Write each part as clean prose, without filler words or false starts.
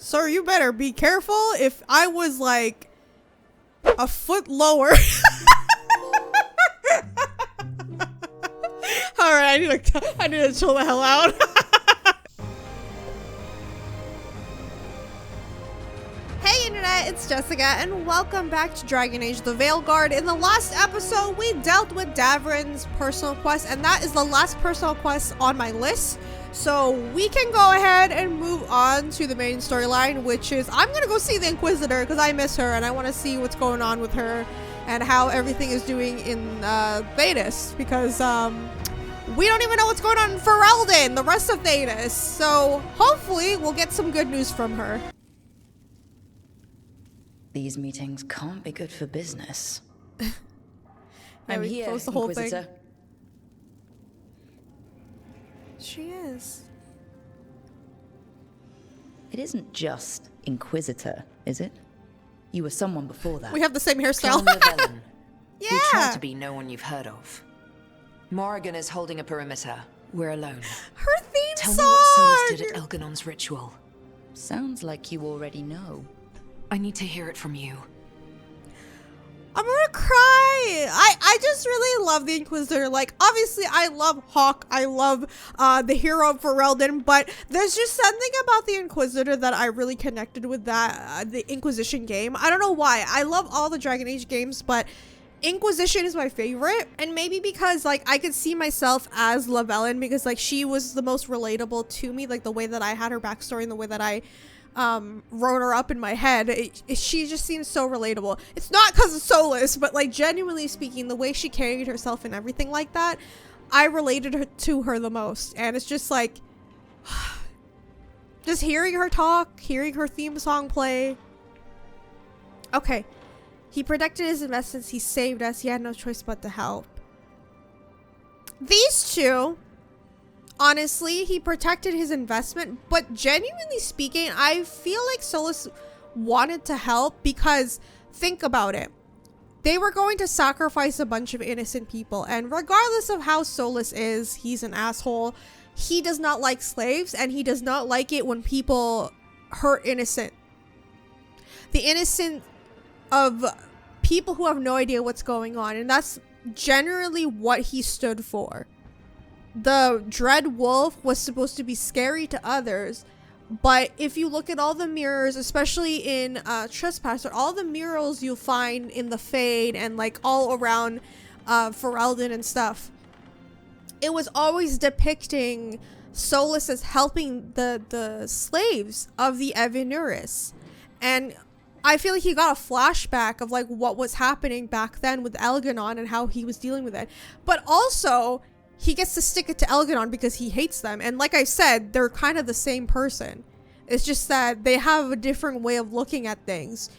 Sir, you better be careful. If I was like a foot lower. Alright, I need to chill the hell out. Hey internet, it's Jessica and welcome back to Dragon Age the Veilguard. In the last episode, we dealt with Davrin's personal quest, and that is the last personal quest on my list. So we can go ahead and move on to the main storyline, which is I'm gonna go see the Inquisitor because I miss her and I want to see what's going on with her and how everything is doing in Thedas, because we don't even know what's going on in Ferelden, the rest of Thedas. So hopefully we'll get some good news from her. These meetings can't be good for business. I'm here, close the whole Inquisitor. thing. She is. It isn't just Inquisitor, is it? You were someone before that. We have the same hairstyle. Solavellan. Yeah. We try to be no one you've heard of. Morrigan is holding a perimeter. We're alone. Her theme Tell song. me what Solus did at Elganon's ritual. Sounds like you already know. I need to hear it from you. I'm gonna cry. I just really love the Inquisitor. Like, obviously I love Hawk, I love the hero of Ferelden, but there's just something about the Inquisitor that I really connected with, that the Inquisition game. I don't know why. I love all the Dragon Age games, but Inquisition is my favorite, and maybe because like I could see myself as Solavellan, because like she was the most relatable to me, like the way that I had her backstory and the way that I wrote her up in my head. She just seems so relatable. It's not because of Solus, but like genuinely speaking, the way she carried herself and everything like that, I related to her the most. And it's just like just hearing her talk, hearing her theme song play. Okay, he protected his investments, he saved us, he had no choice but to help. These two, honestly, he protected his investment, but genuinely speaking, I feel like Solus wanted to help because, think about it. They were going to sacrifice a bunch of innocent people, and regardless of how Solus is, he's an asshole. He does not like slaves, and he does not like it when people hurt innocent. The innocent of people who have no idea what's going on, and that's generally what he stood for. The Dread Wolf was supposed to be scary to others, but if you look at all the mirrors, especially in Trespasser, all the murals you'll find in the Fade and like all around Ferelden and stuff, it was always depicting Solus as helping the slaves of the Evinuris. And I feel like he got a flashback of like what was happening back then with Elganon and how he was dealing with it. But also, he gets to stick it to Elganon because he hates them. And like I said, they're kind of the same person. It's just that they have a different way of looking at things.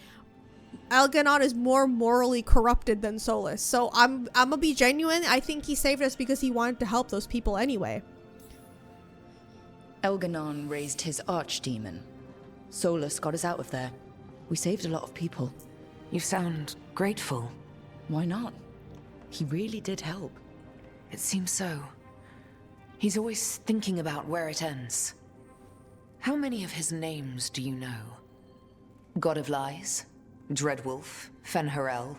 Elganon is more morally corrupted than Solus. So I'm gonna be genuine. I think he saved us because he wanted to help those people anyway. Elganon raised his archdemon. Solus got us out of there. We saved a lot of people. You sound grateful. Why not? He really did help. It seems so. He's always thinking about where it ends. How many of his names do you know? God of Lies, Dreadwolf, Fen'Harel.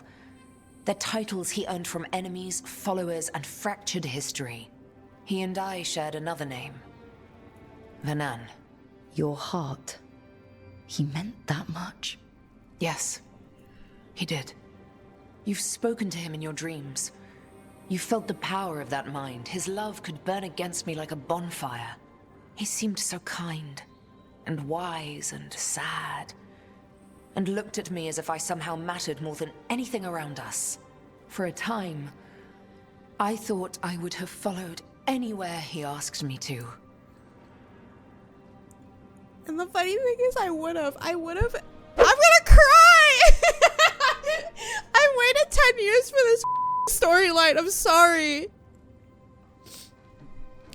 They're titles he earned from enemies, followers, and fractured history. He and I shared another name. Vanan. Your heart. He meant that much? Yes, he did. You've spoken to him in your dreams. You felt the power of that mind. His love could burn against me like a bonfire. He seemed so kind, and wise, and sad, and looked at me as if I somehow mattered more than anything around us. For a time, I thought I would have followed anywhere he asked me to. And the funny thing is, I would have. I'm gonna cry! I waited 10 years for this storyline. I'm sorry.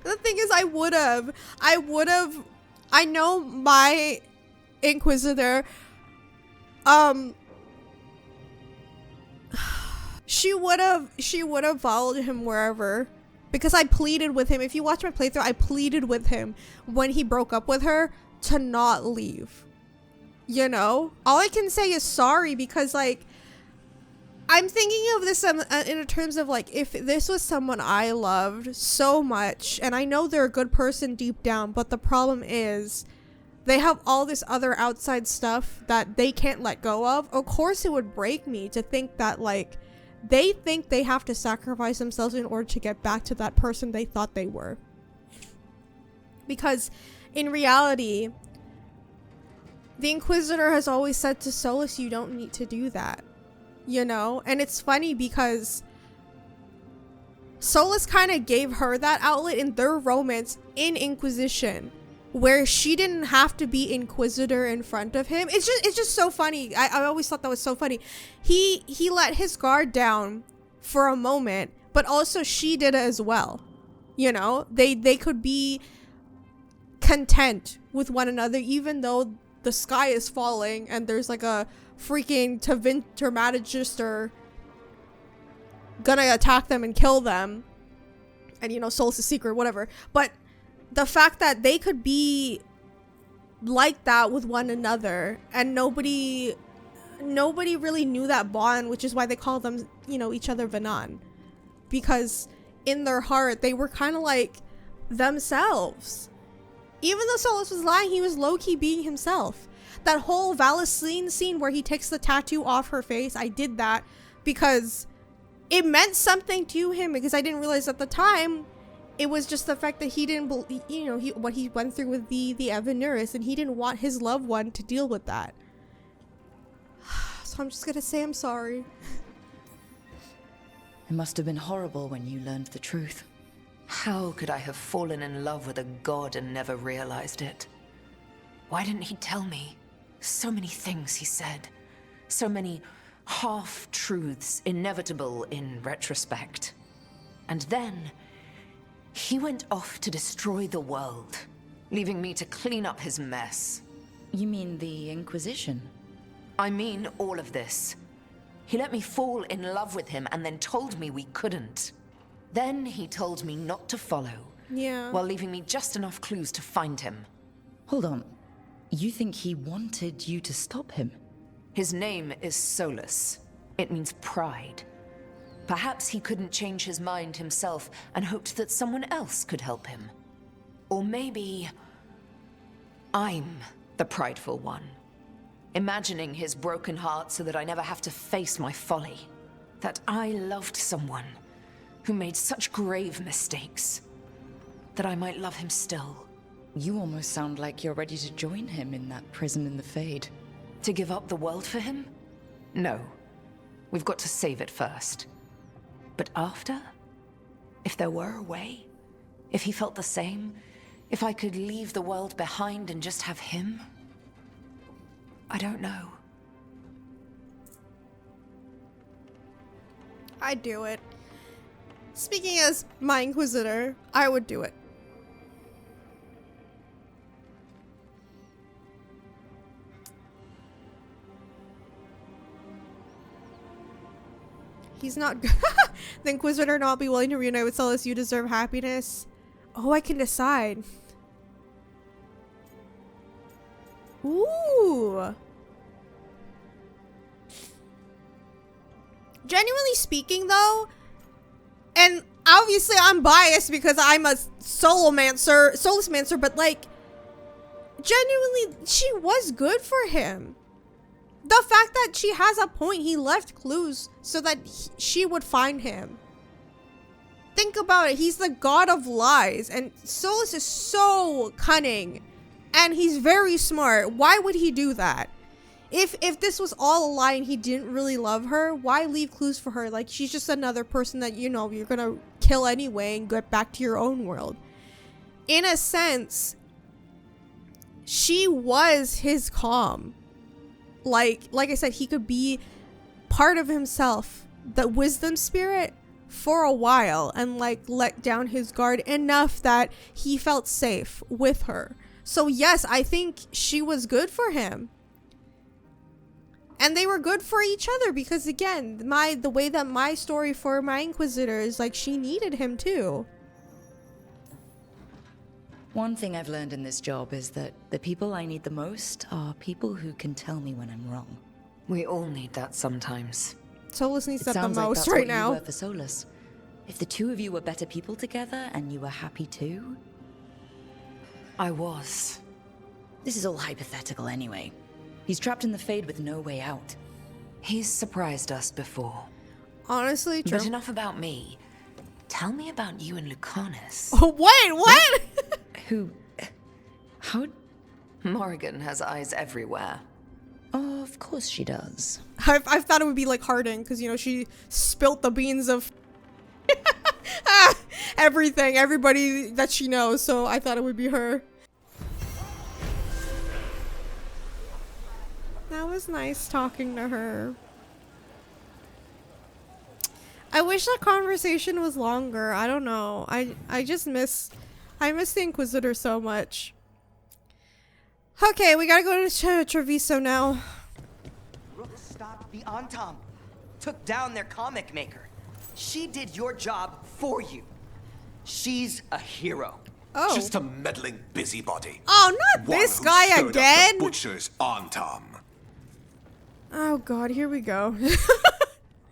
The thing is, I would have. I know my Inquisitor, she would have followed him wherever. Because I pleaded with him. If you watch my playthrough, I pleaded with him when he broke up with her to not leave. You know? All I can say is sorry, because, like, I'm thinking of this in terms of, like, if this was someone I loved so much, and I know they're a good person deep down, but the problem is they have all this other outside stuff that they can't let go of course it would break me to think that, like, they think they have to sacrifice themselves in order to get back to that person they thought they were. Because in reality, the Inquisitor has always said to Solus, you don't need to do that. You know? And it's funny because Solus kind of gave her that outlet in their romance in Inquisition, where she didn't have to be Inquisitor in front of him. It's just so funny. I always thought that was so funny. He let his guard down for a moment, but also she did it as well. You know? They could be content with one another, even though the sky is falling and there's like a freaking Tevinter Magister gonna attack them and kill them, and, you know, Solus' secret, whatever. But the fact that they could be like that with one another, and nobody really knew that bond, which is why they call them, you know, each other Vanan, because in their heart they were kind of like themselves. Even though Solus was lying, he was low-key being himself. That whole Valicine scene where he takes the tattoo off her face, I did that because it meant something to him, because I didn't realize at the time it was just the fact that he didn't believe, you know, what he went through with the Evanuris, and he didn't want his loved one to deal with that. So I'm just gonna say I'm sorry. It must have been horrible when you learned the truth. How could I have fallen in love with a god and never realized it? Why didn't he tell me? So many things he said. So many half-truths, inevitable in retrospect. And then he went off to destroy the world, leaving me to clean up his mess. You mean the Inquisition? I mean all of this. He let me fall in love with him and then told me we couldn't. Then he told me not to follow, while leaving me just enough clues to find him. Hold on. You think he wanted you to stop him? His name is Solus. It means pride. Perhaps he couldn't change his mind himself and hoped that someone else could help him. Or maybe I'm the prideful one, imagining his broken heart so that I never have to face my folly. That I loved someone who made such grave mistakes, that I might love him still. You almost sound like you're ready to join him in that prison in the Fade. To give up the world for him? No. We've got to save it first. But after? If there were a way? If he felt the same? If I could leave the world behind and just have him? I don't know. I'd do it. Speaking as my Inquisitor, I would do it. He's not the Inquisitor not be willing to reunite with Solus. You deserve happiness. Oh, I can decide. Ooh. Genuinely speaking, though, and obviously I'm biased because I'm a Solusmancer, but, like, genuinely, she was good for him. The fact that she has a point, he left clues so that she would find him. Think about it. He's the god of lies, and Solus is so cunning, and he's very smart. Why would he do that? If this was all a lie and he didn't really love her, why leave clues for her? Like, she's just another person that, you know, you're gonna kill anyway and get back to your own world. In a sense, she was his calm. Like I said, he could be part of himself, the wisdom spirit, for a while, and, like, let down his guard enough that he felt safe with her. So yes, I think she was good for him. And they were good for each other because, again, the way that my story for my Inquisitor is, like, she needed him too. One thing I've learned in this job is that the people I need the most are people who can tell me when I'm wrong. We all need that sometimes. Solus needs that the Sounds like most that's right what now. you were for Solus. If the two of you were better people together and you were happy too. I was. This is all hypothetical anyway. He's trapped in the Fade with no way out. He's surprised us before. Honestly, true. But enough about me. Tell me about you and Lucanus. Oh, wait, what? Who... how... Morrigan has eyes everywhere. Oh, of course she does. I thought it would be like Harding, because, you know, she spilt the beans of everything, everybody that she knows, so I thought it would be her. That was nice talking to her. I wish that conversation was longer. I don't know. I just miss the Inquisitor so much. Okay, we gotta go to Treviso now. Rook stopped the Antam. Took down their comic maker. She did your job for you. She's a hero. Oh. Just a meddling busybody. Oh, not One this who guy stirred up again. The butcher's Antam. Oh god, here we go.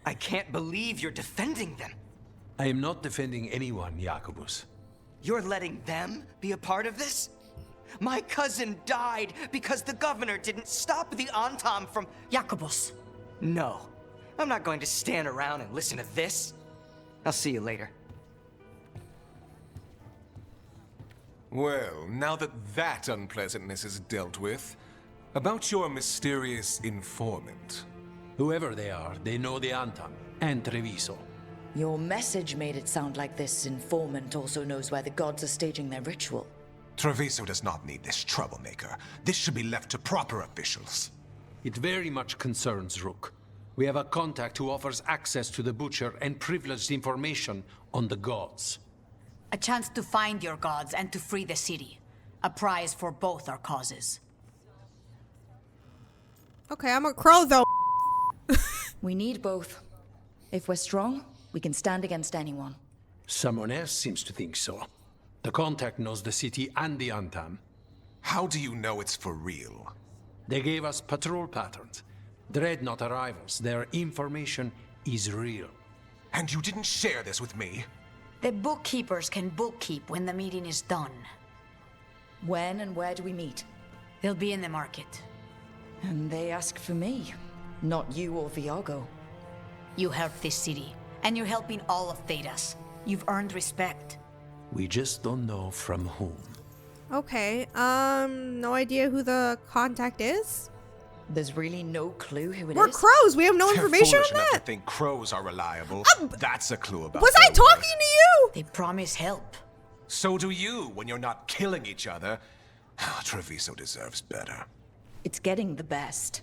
I can't believe you're defending them. I am not defending anyone, Jacobus. You're letting them be a part of this? My cousin died because the governor didn't stop the Antam from... Jacobus. No. I'm not going to stand around and listen to this. I'll see you later. Well, now that unpleasantness is dealt with, about your mysterious informant. Whoever they are, they know the Antam and Treviso. Your message made it sound like this informant also knows where the gods are staging their ritual. Treviso does not need this troublemaker. This should be left to proper officials. It very much concerns Rook. We have a contact who offers access to the Butcher and privileged information on the gods. A chance to find your gods and to free the city. A prize for both our causes. Okay, I'm a crow though. We need both. If we're strong, we can stand against anyone. Someone else seems to think so. The contact knows the city and the Antam. How do you know it's for real? They gave us patrol patterns. Dreadnought arrivals. Their information is real. And you didn't share this with me? The bookkeepers can bookkeep when the meeting is done. When and where do we meet? They'll be in the market. And they ask for me, not you or Viago. You help this city, and you're helping all of Thedas. You've earned respect. We just don't know from whom. Okay, no idea who the contact is? There's really no clue who it We're is. crows, we have no They're information foolish on enough that. to think crows are reliable. That's a clue about Was I their talking worth. to you? They promise help. So do you when you're not killing each other. Treviso deserves better. It's getting the best.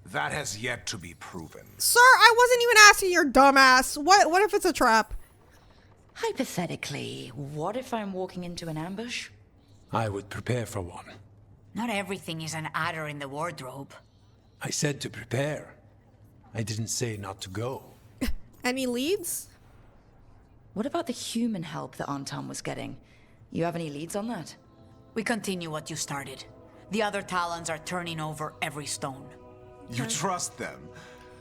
That has yet to be proven. Sir, I wasn't even asking your dumbass. What if it's a trap? Hypothetically, what if I'm walking into an ambush? I would prepare for one. Not everything is an adder in the wardrobe. I said to prepare. I didn't say not to go. Any leads? What about the human help that Antam was getting? You have any leads on that? We continue what you started. The other Talons are turning over every stone. You trust them?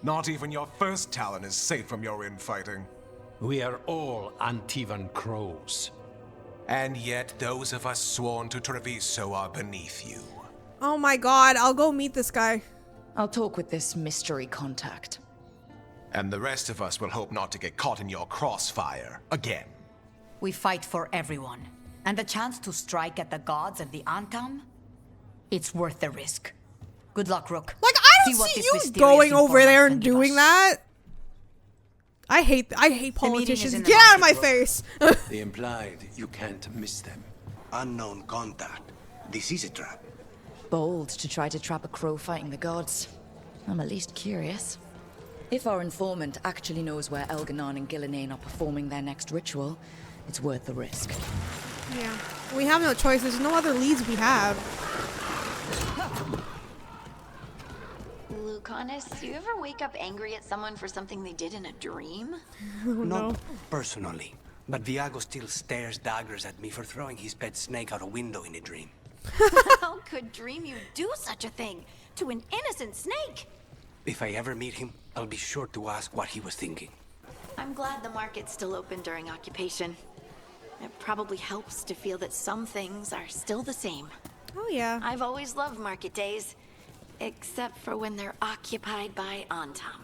Not even your first Talon is safe from your infighting. We are all Antivan crows. And yet those of us sworn to Treviso are beneath you. Oh my god, I'll go meet this guy. I'll talk with this mystery contact. And the rest of us will hope not to get caught in your crossfire again. We fight for everyone. And the chance to strike at the gods of the Antam? It's worth the risk. Good luck, Rook. Like, I don't what see this you mysterious going over informant there can and give doing us. that. I hate meeting is politicians. in the Get out of my market, face. They implied you can't miss them. Unknown contact. This is a trap. Bold to try to trap a crow fighting the gods. I'm at least curious. If our informant actually knows where Elganon and Gillinane are performing their next ritual, it's worth the risk. Yeah, we have no choice. There's no other leads we have. Lucanus, do you ever wake up angry at someone for something they did in a dream? Not personally. But Viago still stares daggers at me for throwing his pet snake out a window in a dream. How could dream you do such a thing to an innocent snake? If I ever meet him, I'll be sure to ask what he was thinking. I'm glad the market's still open during occupation. It probably helps to feel that some things are still the same. Oh yeah. I've always loved market days, except for when they're occupied by Antam.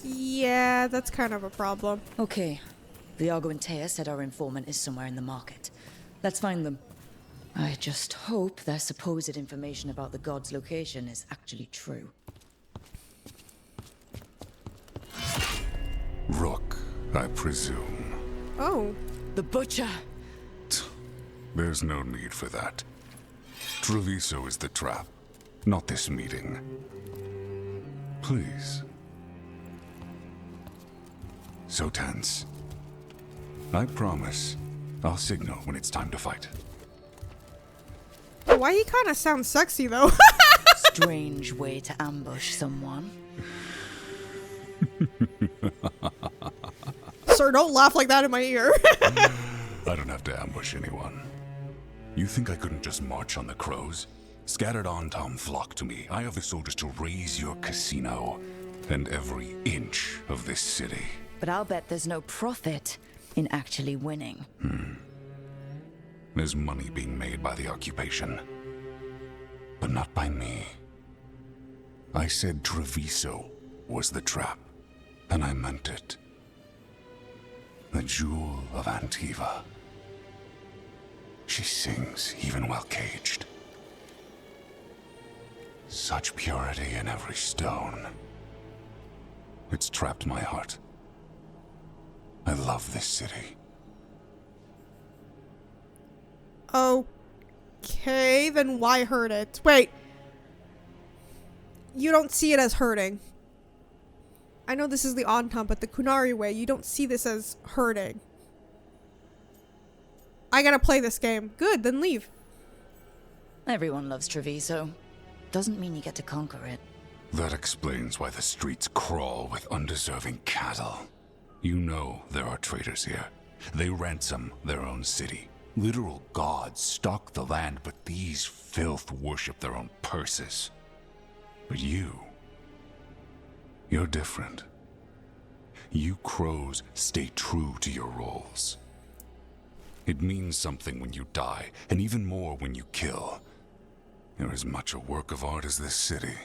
Yeah, that's kind of a problem. Okay. Viago and Thedas said our informant is somewhere in the market. Let's find them. I just hope their supposed information about the god's location is actually true. Rook, I presume. Oh. The Butcher! There's no need for that. Treviso is the trap, not this meeting. Please. So tense. I promise, I'll signal when it's time to fight. Why he kind of sounds sexy though? Strange way to ambush someone. Sir, don't laugh like that in my ear. I don't have to ambush anyone. You think I couldn't just march on the crows? Scattered Antam flock to me. I have the soldiers to raise your casino and every inch of this city. But I'll bet there's no profit in actually winning. There's money being made by the occupation, but not by me. I said Treviso was the trap, and I meant it. The jewel of Antiva. She sings even while caged. Such purity in every stone. It's trapped my heart. I love this city. Okay, then why hurt it? Wait. You don't see it as hurting. I know this is the Antam, but the Kunari way, you don't see this as hurting. I gotta play this game. Good, then leave. Everyone loves Treviso. Doesn't mean you get to conquer it. That explains why the streets crawl with undeserving cattle. You know there are traitors here. They ransom their own city. Literal gods stalk the land, but these filth worship their own purses. But you're different. You crows stay true to your roles. It means something when you die, and even more when you kill. You're as much a work of art as this city.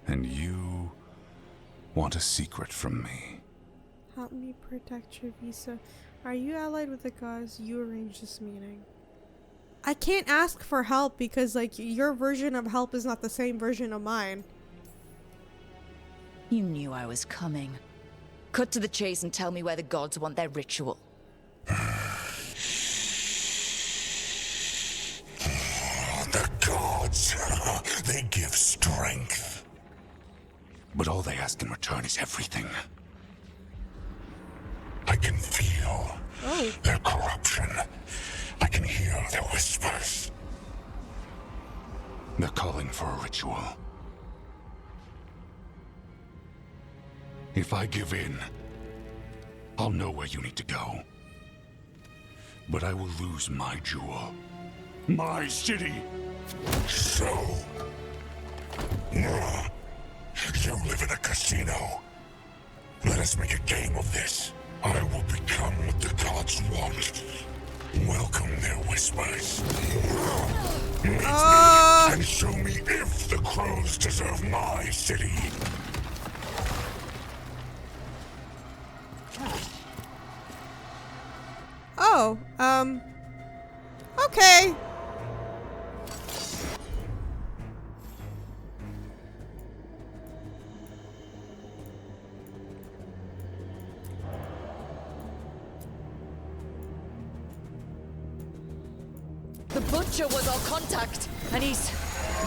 And you want a secret from me. Help me protect Treviso. Are you allied with the gods? You arranged this meeting. I can't ask for help because, like, your version of help is not the same version of mine. You knew I was coming. Cut to the chase and tell me where the gods want their ritual. The gods, they give strength. But all they ask in return is everything. I can feel their corruption. I can hear their whispers. They're calling for a ritual. If I give in, I'll know where you need to go. But I will lose my jewel. My city! So... you live in a casino. Let us make a game of this. I will become what the gods want. Welcome their whispers. Meet me and show me if the crows deserve my city. Oh, okay. The Butcher was our contact, and he's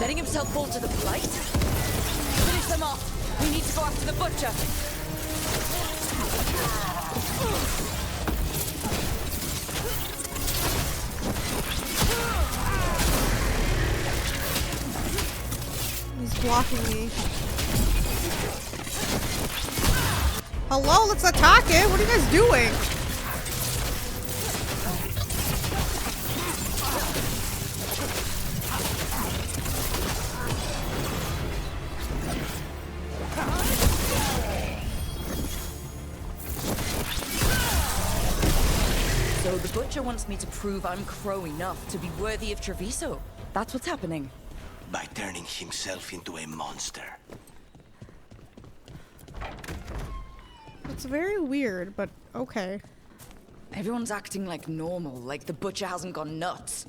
letting himself fall to the Blight? Finish them off. We need to go after the Butcher. He's blocking me. Hello, let's attack it. What are you guys doing? So the Butcher wants me to prove I'm crow enough to be worthy of Treviso. That's what's happening. By turning himself into a monster. It's very weird, but okay. Everyone's acting like normal, like the Butcher hasn't gone nuts.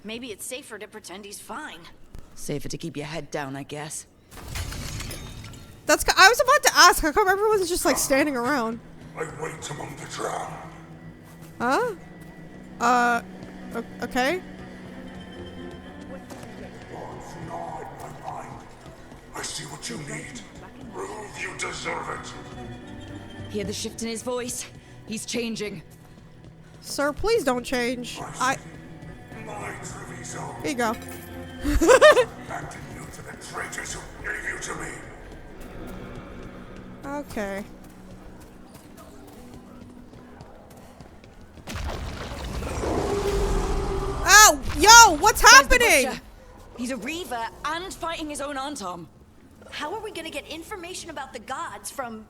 Maybe it's safer to pretend he's fine. Safer to keep your head down, I guess. I was about to ask, how come everyone's just like standing around? I wait among the drowned. Huh? Okay. I see what you need. Prove you deserve it. Hear the shift in his voice? He's changing. Sir, please don't change. My Treviso. Here you go. Acting you to the traitors who gave you to me. Okay. Oh, yo, what's happening? He's a Reaver and fighting his own Antom. How are we gonna get information about the gods from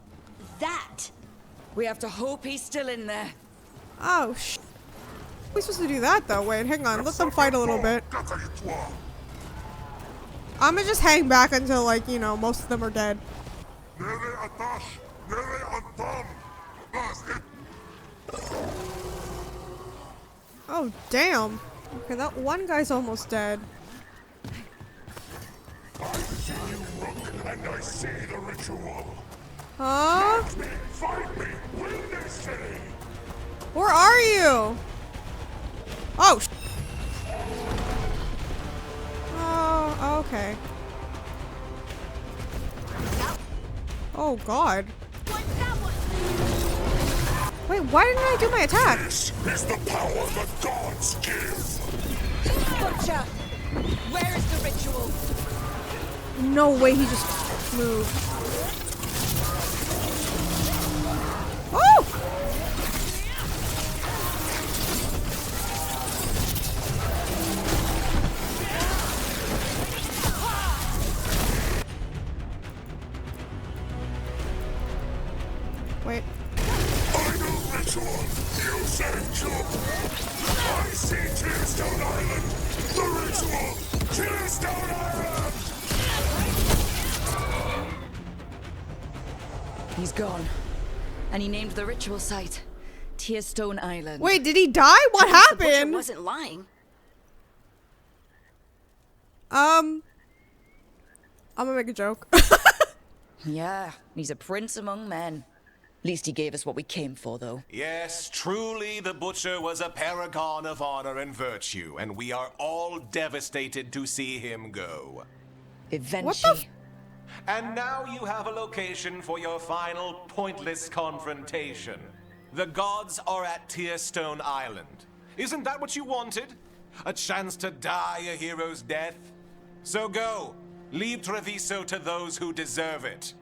that? We have to hope he's still in there. Oh, we're supposed to do that though. Wait, hang on. Let them fight a little bit. I'm gonna just hang back until, like, you know, most of them are dead. Oh, damn. Okay, that one guy's almost dead. I see you, Rook, and I see the ritual. Huh? Fight me, win this city. Where are you? Oh, oh, okay. Oh, God. Wait, why didn't I do my attack? This is the power the gods give. Butcher! Where is the ritual? No way, he just moved. Oh! Wait. Final ritual. You saved your... I see Tearstone Island. The ritual. Tearstone Island. He's gone. And he named the ritual site Tearstone Island. Wait, did he die? What The Butcher happened? wasn't lying. I'm gonna make a joke. Yeah, he's a prince among men. Least he gave us what we came for, though. Yes, truly the Butcher was a paragon of honor and virtue, and we are all devastated to see him go. Eventually. And now you have a location for your final pointless confrontation. The gods are at Tearstone Island. Isn't that what you wanted? A chance to die a hero's death? So go. Leave Treviso to those who deserve it.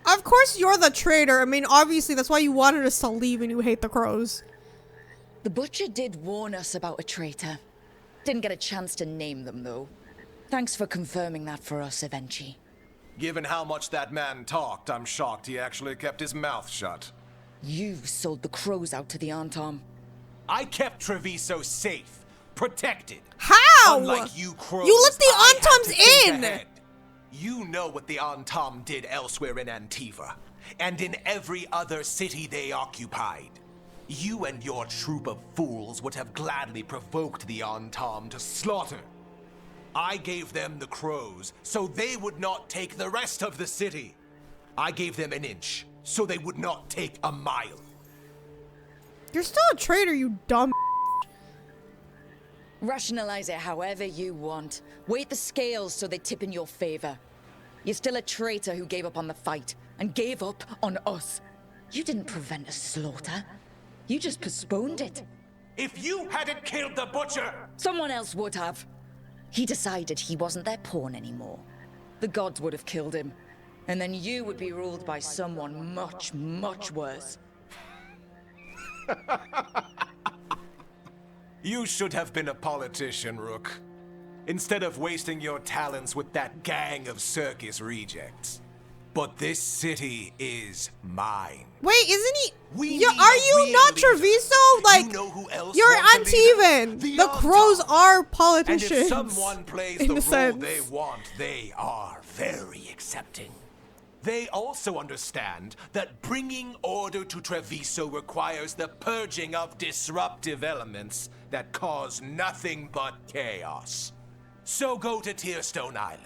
Of course you're the traitor. I mean, obviously that's why you wanted us to leave and you hate the crows. The Butcher did warn us about a traitor. Didn't get a chance to name them, though. Thanks for confirming that for us, Evenchi. Given how much that man talked, I'm shocked he actually kept his mouth shut. You sold the crows out to the Antom. I kept Treviso safe, protected. How? Unlike you crows, you let the I had to Antoms think in! ahead. You know what the Antom did elsewhere in Antiva, and in every other city they occupied. You and your troop of fools would have gladly provoked the Antom to slaughter. I gave them the crows, so they would not take the rest of the city. I gave them an inch, so they would not take a mile. You're still a traitor, you dumb. Rationalize it however you want. Weight the scales so they tip in your favor. You're still a traitor who gave up on the fight, and gave up on us. You didn't prevent a slaughter. You just postponed it. If you hadn't killed the Butcher... Someone else would have. He decided he wasn't their pawn anymore. The gods would have killed him. And then you would be ruled by someone much, much worse. You should have been a politician, Rook. Instead of wasting your talents with that gang of circus rejects. But this city is mine. Wait, isn't he? We Are need you a real not leader. Treviso? Like, You know who else you're wants a leader? uneven. The On crows Top. are And politicians. if someone plays in the a role sense. they want, they are very accepting. They also understand that bringing order to Treviso requires the purging of disruptive elements that cause nothing but chaos. So go to Tearstone Island.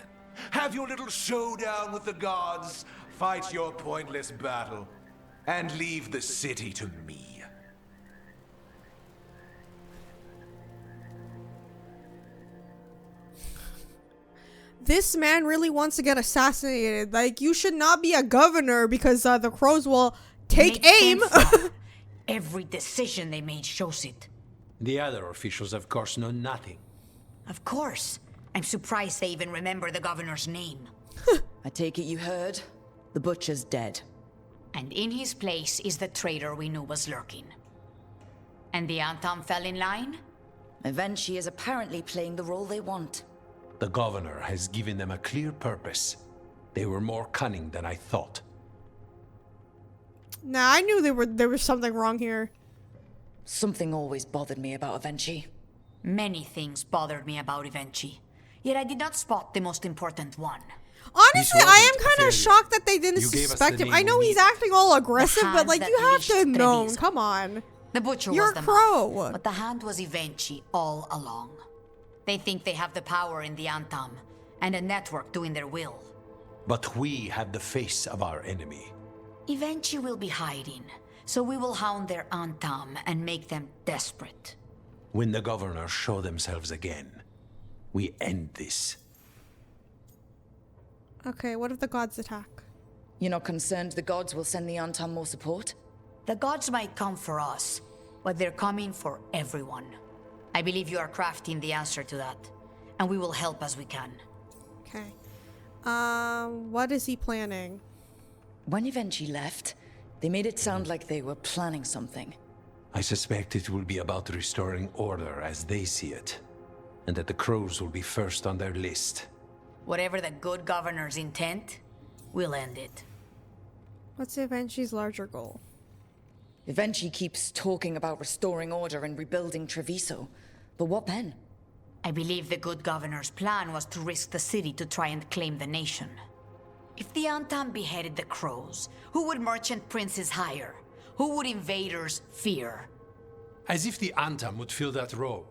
Have your little showdown with the gods, fight your pointless battle, and leave the city to me. This man really wants to get assassinated. Like, you should not be a governor because the crows will take Makes aim. sense, though. Every decision they made shows it. The other officials, of course, know nothing. Of course. I'm surprised they even remember the governor's name. I take it you heard? The butcher's dead. And in his place is the traitor we knew was lurking. And the Antam fell in line? Eventually is apparently playing the role they want. The governor has given them a clear purpose. They were more cunning than I thought. Nah, I knew there was something wrong here. Something always bothered me about Avenchi. Many things bothered me about Evenchi. Yet I did not spot the most important one. Honestly, This I am wasn't a kind failure. of shocked that they didn't You gave us suspect the him. name I know we he's needed. acting all aggressive, but hand like that you have to have leashed known. Treviso. Come on. The butcher You're was a the crow. mouth, but the hand was Evenchi all along. They think they have the power in the Antam, and a network doing their will. But we have the face of our enemy. Evenchi will be hiding, so we will hound their Antam and make them desperate. When the governors show themselves again, we end this. Okay, what if the gods attack? You're not concerned the gods will send the Antam more support? The gods might come for us, but they're coming for everyone. I believe you are crafting the answer to that, and we will help as we can. Okay. What is he planning? When Evenchi left, they made it sound like they were planning something. I suspect it will be about restoring order as they see it, and that the crows will be first on their list. Whatever the good governor's intent, we'll end it. What's Evenchi's larger goal? Evenchi keeps talking about restoring order and rebuilding Treviso. But what then? I believe the good governor's plan was to risk the city to try and claim the nation. If the Antam beheaded the crows, who would merchant princes hire? Who would invaders fear? As if the Antam would fill that role.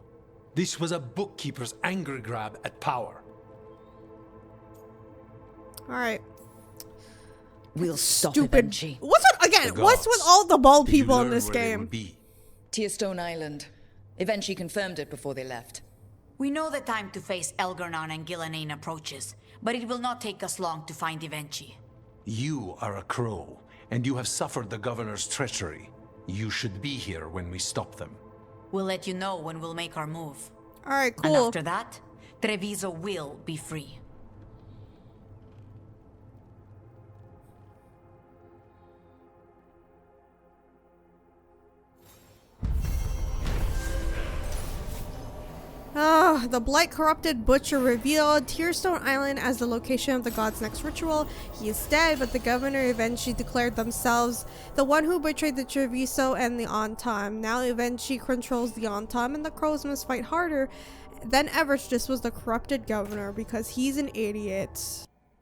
This was a bookkeeper's angry grab at power. Alright. We'll stop Stupid. Evenchi. What's gods. with all the bald Did you people in learn this where they game? will be? Tearstone Island. Evenchi confirmed it before they left. We know the time to face Elgar'nan and Gillanane approaches, but it will not take us long to find Evenchi. You are a crow, and you have suffered the governor's treachery. You should be here when we stop them. We'll let you know when we'll make our move. Alright, And cool. after that, Treviso will be free. The blight corrupted butcher revealed Tearstone Island as the location of the god's next ritual. He is dead, but the governor eventually declared themselves the one who betrayed the Treviso and the Antam. Now eventually controls the Antam, and the crows must fight harder than ever. This was the corrupted governor because he's an idiot.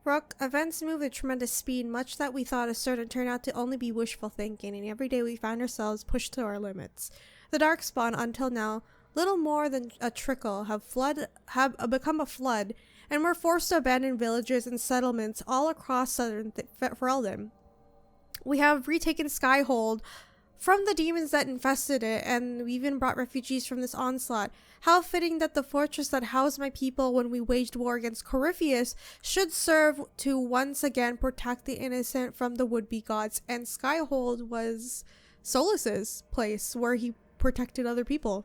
Rook, events move at tremendous speed. Much that we thought is certain turned out to only be wishful thinking, and every day we find ourselves pushed to our limits. The Darkspawn, until now, little more than a trickle, have become a flood, and were forced to abandon villages and settlements all across southern Ferelden. We have retaken Skyhold from the demons that infested it, and we even brought refugees from this onslaught. How fitting that the fortress that housed my people when we waged war against Corypheus should serve to once again protect the innocent from the would-be gods, and Skyhold was Solas's place where he protected other people.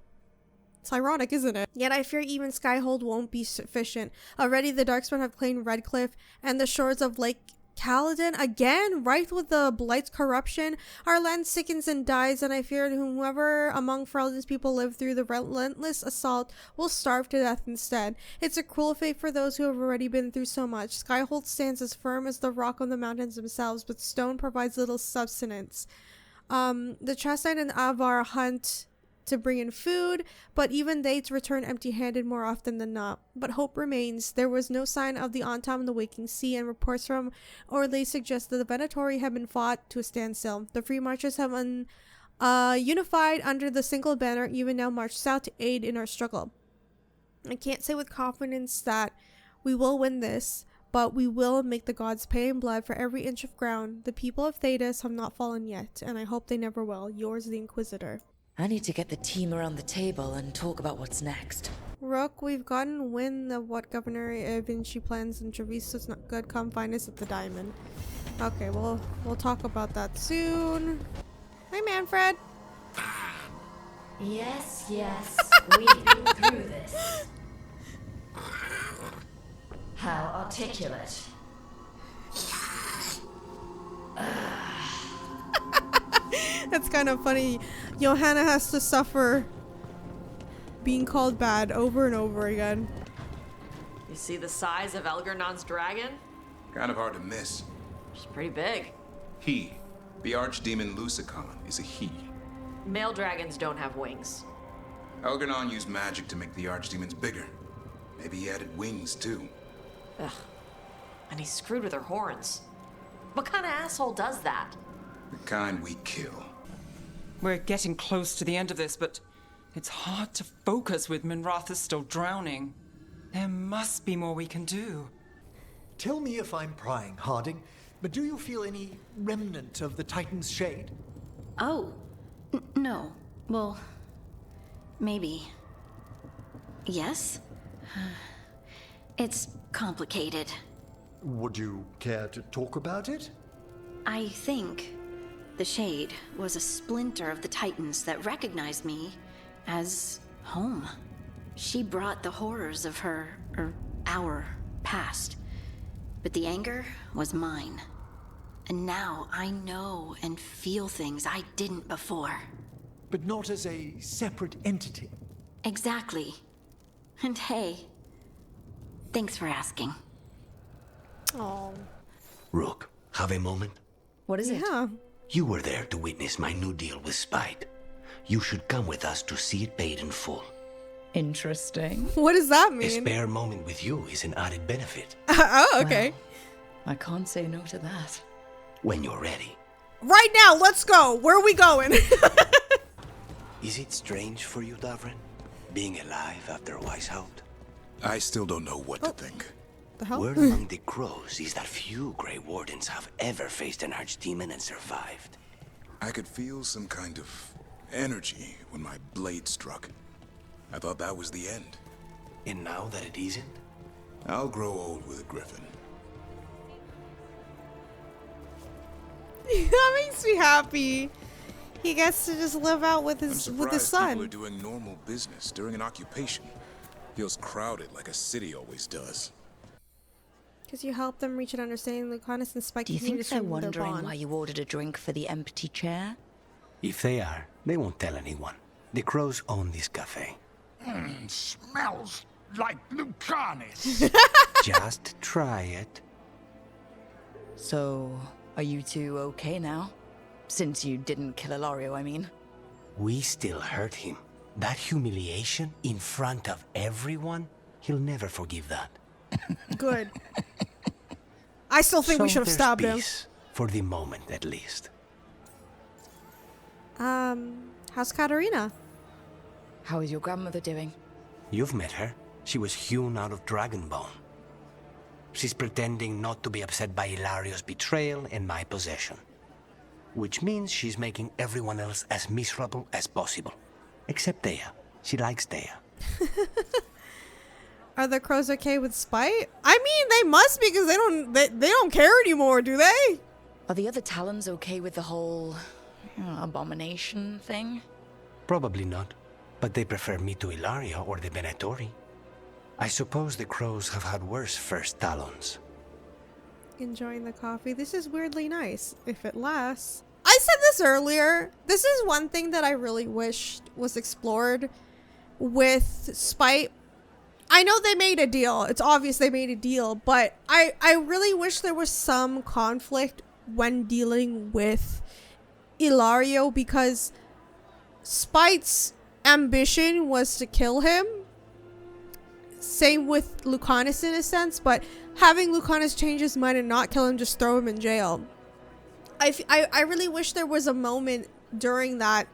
It's ironic, isn't it? Yet I fear even Skyhold won't be sufficient. Already the Darkspawn have claimed Redcliffe and the shores of Lake Kaladin again, rife with the Blight's corruption. Our land sickens and dies, and I fear whomever among Ferelden's people live through the relentless assault will starve to death instead. It's a cruel fate for those who have already been through so much. Skyhold stands as firm as the rock on the mountains themselves, but stone provides little sustenance. The Chastain and Avar hunt to bring in food, but even they return empty-handed more often than not. But hope remains. There was no sign of the Antam in the waking sea, and reports from Orlais suggest that the Venatori have been fought to a standstill. The Free Marchers have unified under the single banner, even now marched south to aid in our struggle. I can't say with confidence that we will win this, but we will make the gods pay in blood for every inch of ground. The people of Thedas have not fallen yet, and I hope they never will. Yours, the Inquisitor. I need to get the team around the table and talk about what's next. Rook, we've gotten wind of what Governor Vinci plans, and Treviso's not good. Come find us at the Diamond. Okay, we'll talk about that soon. Hi, Manfred. Yes, we've been through this. How articulate. That's kind of funny. Johanna has to suffer being called bad over and over again. You see the size of Elgar'non's dragon? Kind of hard to miss. She's pretty big. He, the Archdemon Lusicon, is a he. Male dragons don't have wings. Elgar'non used magic to make the Archdemons bigger. Maybe he added wings, too. Ugh. And he's screwed with her horns. What kind of asshole does that? The kind we kill. We're getting close to the end of this, but it's hard to focus with Minrathous still drowning. There must be more we can do. Tell me if I'm prying, Harding, but do you feel any remnant of the Titan's shade? Oh, no. Well, maybe. Yes? It's complicated. Would you care to talk about it? I think the Shade was a splinter of the Titans that recognized me as home. She brought the horrors of our past. But the anger was mine. And now I know and feel things I didn't before. But not as a separate entity. Exactly. And hey, thanks for asking. Oh. Rook, have a moment? What is it? You were there to witness my new deal with Spite. You should come with us to see it paid in full. Interesting. What does that mean? A spare moment with you is an added benefit. Oh, okay. Well, I can't say no to that. When you're ready. Right now, let's go. Where are we going? Is it strange for you, Davrin? Being alive after Weishaupt? I still don't know what to think. The hell? Word among the crows is that few Grey Wardens have ever faced an Archdemon and survived. I could feel some kind of energy when my blade struck. I thought that was the end. And now that it isn't? I'll grow old with a griffin. That makes me happy. He gets to just live out with his son. People are doing normal business during an occupation. Feels crowded like a city always does. Because you help them reach an understanding of Lucanus and Spike. Do you think they're wondering why you ordered a drink for the empty chair? If they are, they won't tell anyone. The crows own this cafe. Smells like Lucanus. Just try it. So, are you two okay now? Since you didn't kill Ilario, I mean. We still hurt him. That humiliation in front of everyone, he'll never forgive that. Good. I still think we should have stabbed him. For the moment, at least. How's Katarina? How is your grandmother doing? You've met her. She was hewn out of Dragonbone. She's pretending not to be upset by Ilario's betrayal and my possession. Which means she's making everyone else as miserable as possible. Except Dea. She likes Dea. Are the crows okay with Spite? I mean, they must be, because they don't care anymore, do they? Are the other Talons okay with the whole abomination thing? Probably not. But they prefer me to Ilaria or the Venatori. I suppose the crows have had worse first Talons. Enjoying the coffee. This is weirdly nice, if it lasts. I said this earlier. This is one thing that I really wished was explored with Spite. I know they made a deal. It's obvious they made a deal, but I really wish there was some conflict when dealing with Ilario, because Spite's ambition was to kill him. Same with Lucanus in a sense, but having Lucanus change his mind and not kill him, just throw him in jail. I really wish there was a moment during that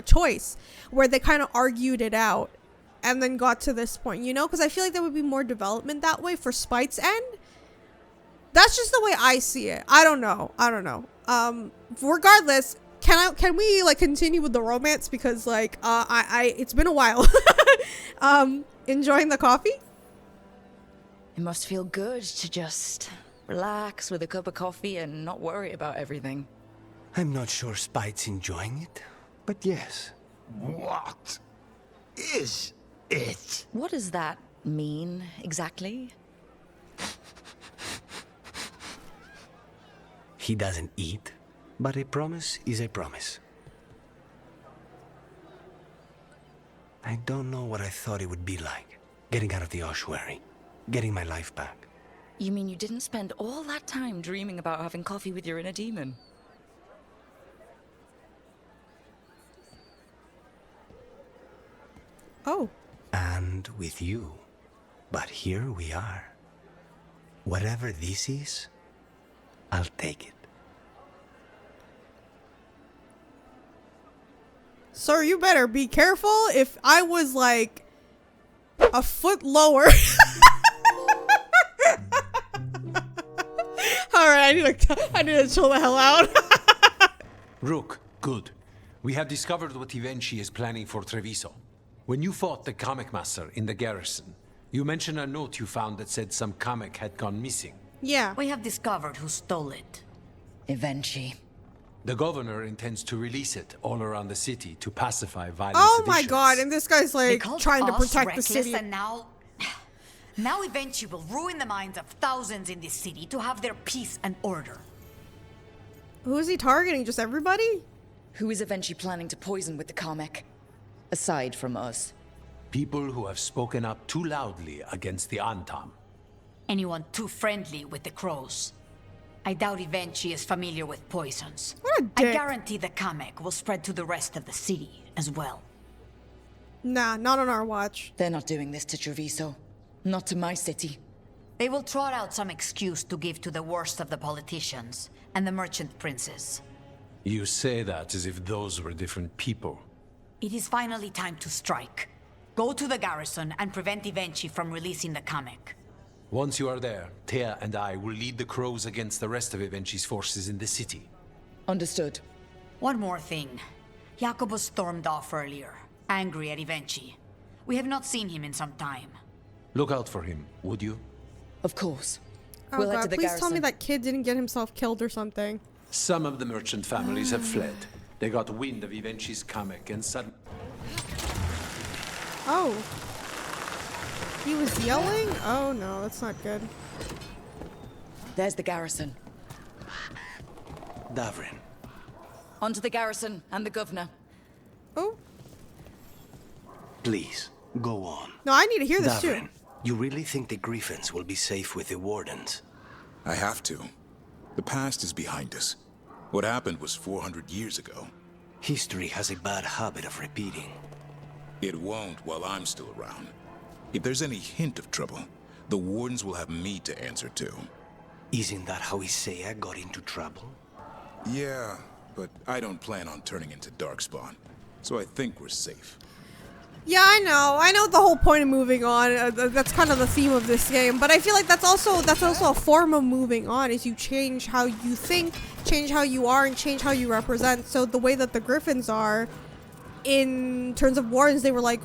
choice where they kind of argued it out and then got to this point, you know, because I feel like there would be more development that way for Spite's end. That's just the way I see it. I don't know. Regardless, can we like continue with the romance, because like it's been a while. Enjoying the coffee? It must feel good to just relax with a cup of coffee and not worry about everything. I'm not sure Spite's enjoying it, but yes. What is it? What does that mean exactly? He doesn't eat, but a promise is a promise. I don't know what I thought it would be like, getting out of the ossuary, getting my life back. You mean you didn't spend all that time dreaming about having coffee with your inner demon? Oh. And with you. But here we are. Whatever this is, I'll take it. Sir, you better be careful. If I was like a foot lower. Alright, I need to chill the hell out. Rook, good. We have discovered what Ivenchi is planning for Treviso. When you fought the comic master in the garrison, you mentioned a note you found that said some comic had gone missing. Yeah. We have discovered who stole it. Ivenchi. The governor intends to release it all around the city to pacify violent Oh my seditions. god, and this guy's like trying to protect the city. And now Ivenchi will ruin the minds of thousands in this city to have their peace and order. Who is he targeting? Just everybody? Who is Ivenchi planning to poison with the comic? Aside from us. People who have spoken up too loudly against the Antam. Anyone too friendly with the crows. I doubt Ivenchi is familiar with poisons. What a dick. I guarantee the comic will spread to the rest of the city as well. Nah, not on our watch. They're not doing this to Treviso. Not to my city. They will trot out some excuse to give to the worst of the politicians and the merchant princes. You say that as if those were different people. It is finally time to strike. Go to the garrison and prevent Ivenchi from releasing the comic. Once you are there, Thea and I will lead the crows against the rest of Ivenchi's forces in the city. Understood. One more thing. Jacobus stormed off earlier, angry at Ivenchi. We have not seen him in some time. Look out for him, would you? Of course. Oh We'll head god, to the please garrison. tell me that kid didn't get himself killed or something. Some of the merchant families have fled. They got wind of Ivenchi's comic and suddenly... Oh. He was yelling? Oh no, that's not good. There's the garrison. Davrin. On to the garrison and the governor. Oh. Please, go on. No, I need to hear this Davrin, too. you really think the Griffins will be safe with the Wardens? I have to. The past is behind us. What happened was 400 years ago. History has a bad habit of repeating. It won't while I'm still around. If there's any hint of trouble, the Wardens will have me to answer to. Isn't that how Isaiah got into trouble? Yeah, but I don't plan on turning into Darkspawn, so I think we're safe. Yeah, I know. I know the whole point of moving on. That's kind of the theme of this game. But I feel like that's also a form of moving on. Is you change how you think, change how you are, and change how you represent. So the way that the Griffins are, in terms of Wardens, they were like,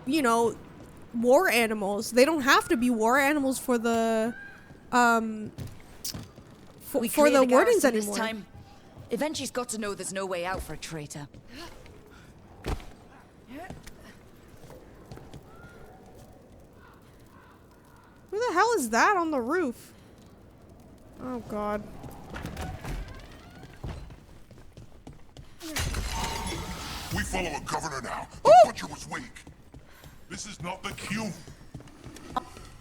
you know, war animals. They don't have to be war animals for the for the Wardens anymore. This time. Ivenchi's got to know there's no way out for a traitor. Who the hell is that on the roof? Oh god. We follow a governor now. The butcher was weak. This is not the cue.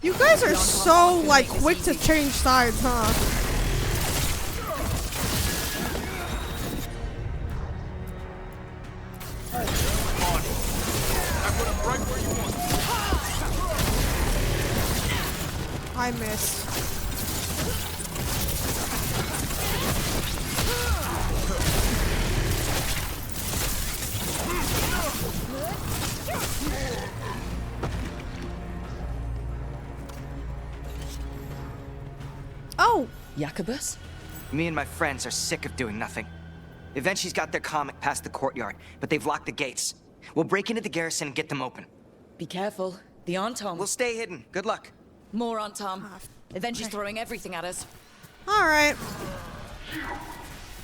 You guys are so, like, quick to change sides, huh? I missed. Oh! Jacobus? Me and my friends are sick of doing nothing. Eventually's got their comic past the courtyard, but they've locked the gates. We'll break into the garrison and get them open. Be careful. The Antom. We'll stay hidden. Good luck. More Antom. Eventually's throwing everything at us. Alright.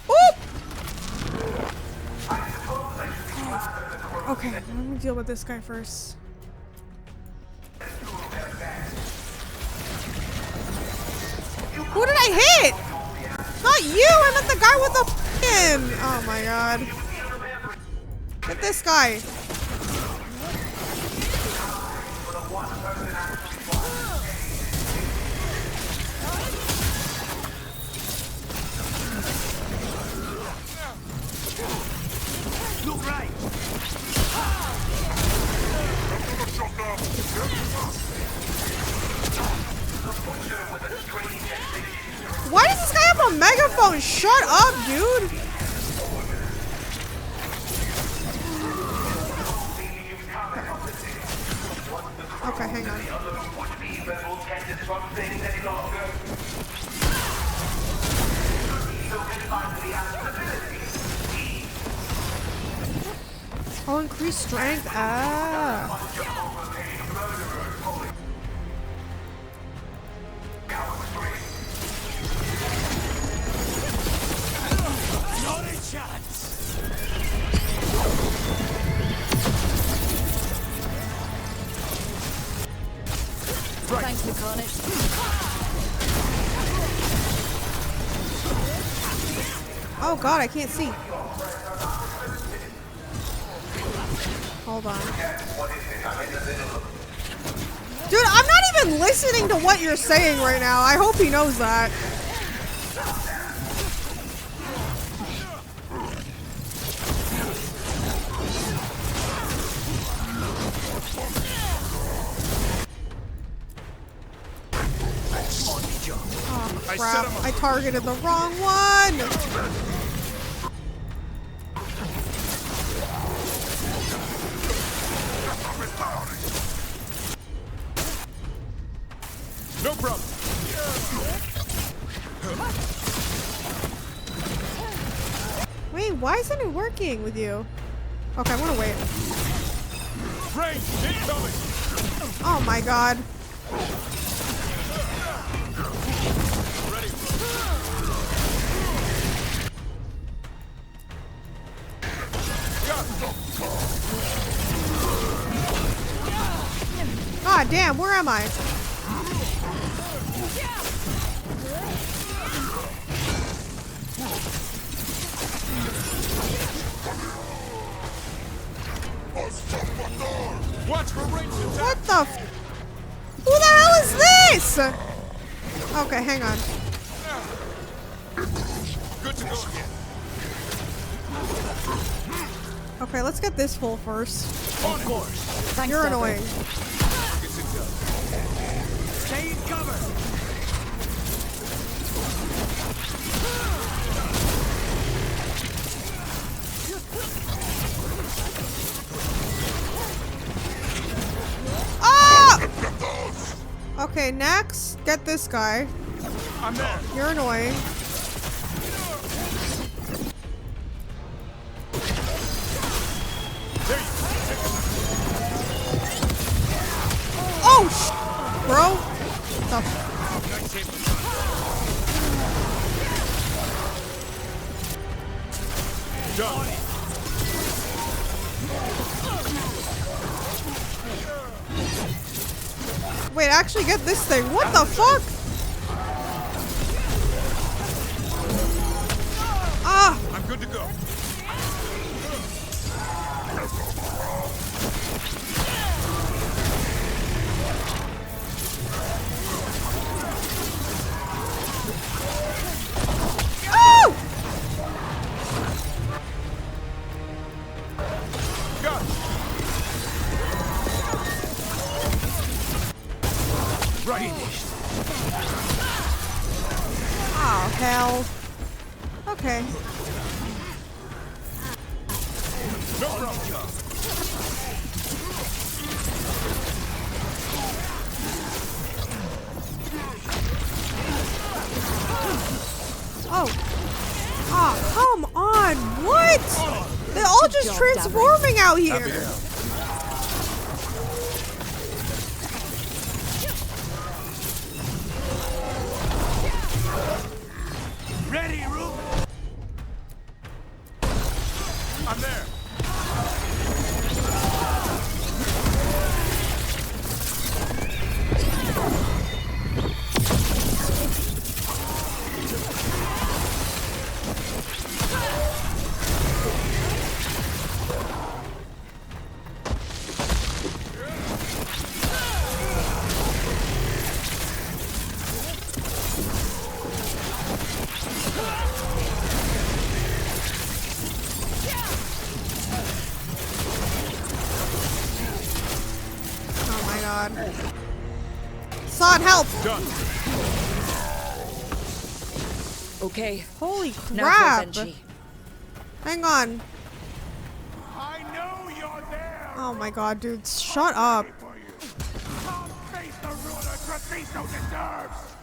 Oop! Okay, let me deal with this guy first. Who did I hit? Not you! I meant the guy with the f***ing... Oh my god. Get this guy. Look right. Why does this guy have a megaphone? Shut up, dude! Okay, hang on. Oh, increase strength. Ah. Not a chance. Thanks, Lucanus. Oh god, I can't see. Hold on. Dude, I'm not even listening to what you're saying right now. I hope he knows that. Oh crap, I targeted the wrong one! No problem. Wait, why isn't it working with you? Okay, I'm gonna wait. Range incoming. Oh my god. God damn, where am I? Watch for range attack. What the f- Who the hell is this? Okay, hang on. Good to go again. Okay, let's get this full first. Of course. Thanks, You're Deborah. annoying. Stay in cover. Ah! Okay, next, get this guy. I'm there. You're annoying. Oh, bro. The Wait, actually get this thing. What the fuck? Good to go. Oh! Got it. Right. Oh, hell. Okay. No problem. Oh. Oh, come on. What? They're all just transforming out here. Ready, Rook? I'm there. Oh my god. Son, help! Done. Okay. Holy Now crap. for Benji. Hang on. I know you're there. Oh my god, dude. Shut up. Come face the ruler Treviso deserves.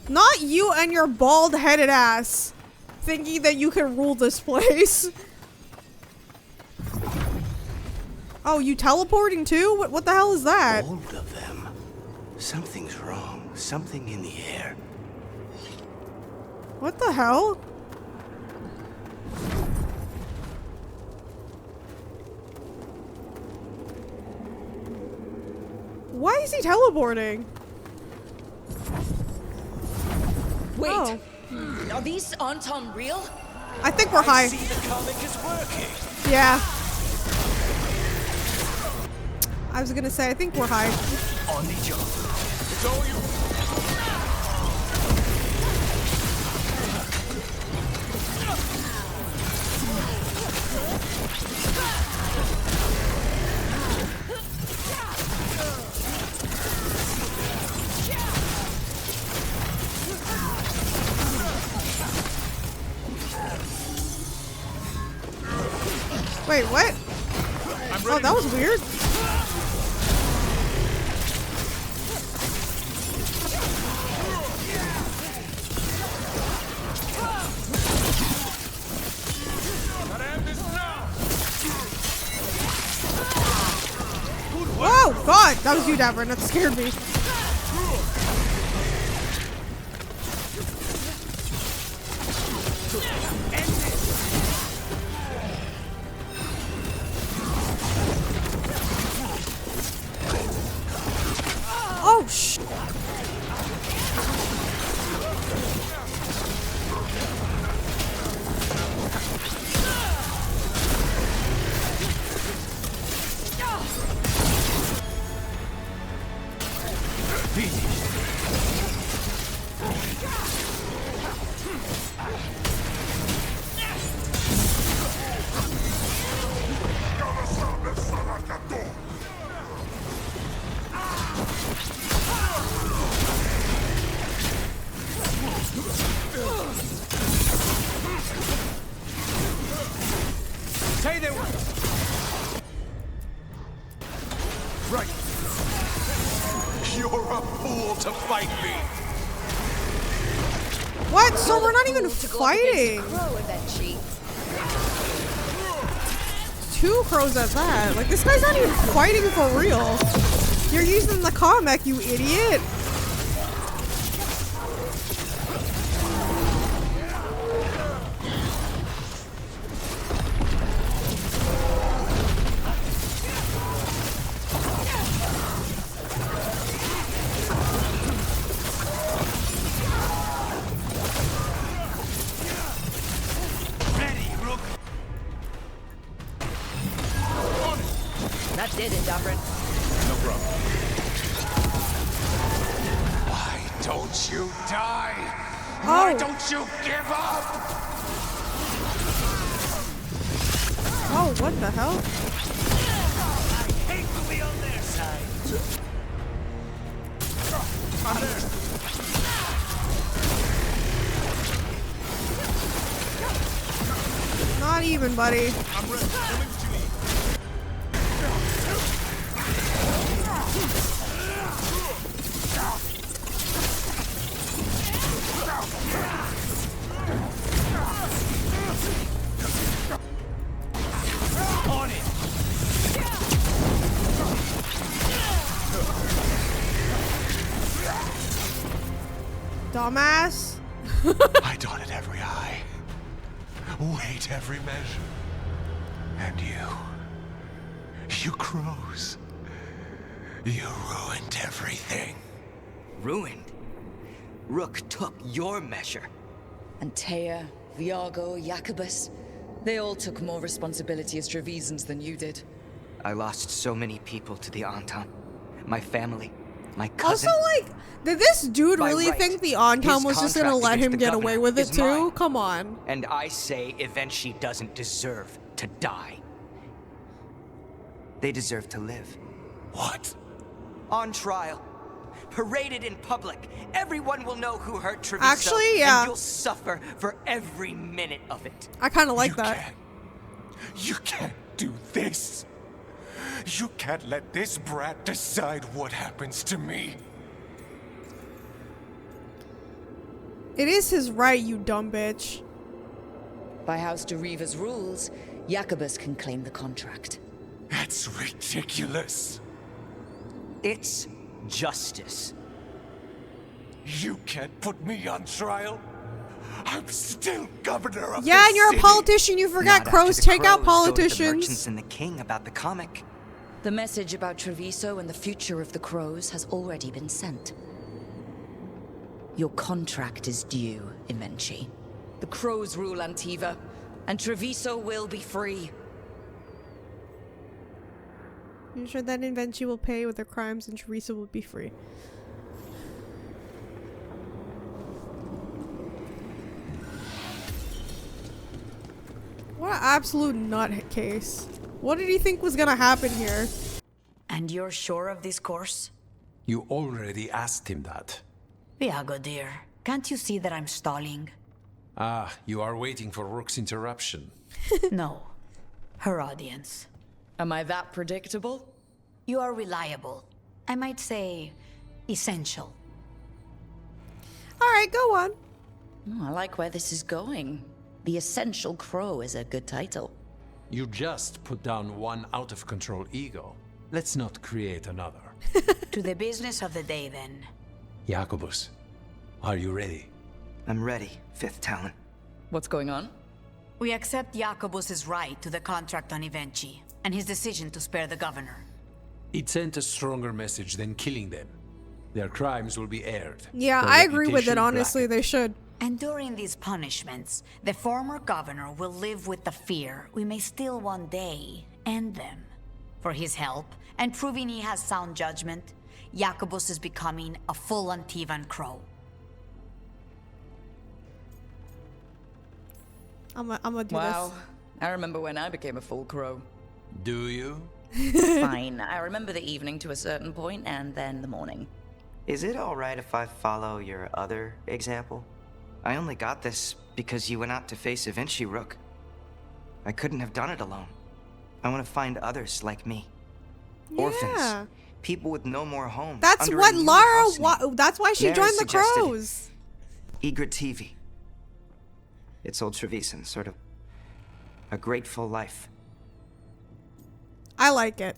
Not you and your bald-headed ass thinking that you can rule this place. Oh, you teleporting too? What the hell is that? All of them. Something's wrong. Something in the air. What the hell? Why is he teleporting? Wait. Oh. Are these Anton real? I think we're high. I see the comic is working. Yeah. I was gonna say, I think we're high. On the job. It's all you. Wait, what? Oh, that was weird. Oh god, that was you, Davern. That scared me. Oh sh. Say they were. Right. You're a fool to fight me. What? So we're not even fighting. Two crows at that. Like, this guy's not even fighting for real. You're using the comic, you idiot. did it, Dufferin. No problem. Why don't you die? Why don't you give up? Oh, what the hell? I hate to be on their side. Not even, buddy. I'm ready. Tell me what you need. On it. Dumbass. I dotted every I, weighed every measure. And you crows, you ruined everything. Ruined? Rook took your measure. Antea, Viago, Jacobus, they all took more responsibility as Trevisans than you did. I lost so many people to the Antam. My family, my cousin. Also, like, did this dude By really right, think the Antam his was just gonna contract let against him the get governor away with it is too? mine. Come on. And I say Evenchi doesn't deserve to die. They deserve to live. What? On trial. Paraded in public. Everyone will know who hurt Treviso. Actually, yeah. And you'll suffer for every minute of it. I kind of like that. You can't do this. You can't let this brat decide what happens to me. It is his right, you dumb bitch. By House de Riva's rules, Jacobus can claim the contract. That's ridiculous. It's justice. You can't put me on trial. I'm still governor of Yeah, this and you're city. a politician. You forgot Not crows after the take out crows go to the politicians. merchants and the king about the comic. The message about Treviso and the future of the crows has already been sent. Your contract is due, Evenchi. The crows rule Antiva, and Treviso will be free. I'm sure that Evenchi will pay with their crimes and Teresa will be free. What an absolute nutcase. What did he think was gonna happen here? And you're sure of this course? You already asked him that. Viago, dear, can't you see that I'm stalling? Ah, you are waiting for Rook's interruption. No, her audience. Am I that predictable? You are reliable. I might say, essential. Alright, go on. I like where this is going. The Essential Crow is a good title. You just put down one out-of-control ego. Let's not create another. To the business of the day, then. Jacobus, are you ready? I'm ready, Fifth Talon. What's going on? We accept Jacobus's right to the contract on Evenchi, and his decision to spare the governor. It sent a stronger message than killing them. Their crimes will be aired. Yeah, Their I agree with it, reputation honestly, they should. And during these punishments, the former governor will live with the fear we may still one day end them. For his help, and proving he has sound judgment, Jacobus is becoming a full Antivan crow. I'm gonna do Wow, I remember when I became a full crow. Do you? Fine, I remember the evening to a certain point, and then the morning. Is it alright if I follow your other example? I only got this because you went out to face Evenchi, Rook. I couldn't have done it alone. I want to find others like me. Yeah. Orphans. People with no more home. That's under a what new Lara house name. that's why she Mary joined the suggested crows. Eager TV. It's old Trevisan, sort of a grateful life. I like it.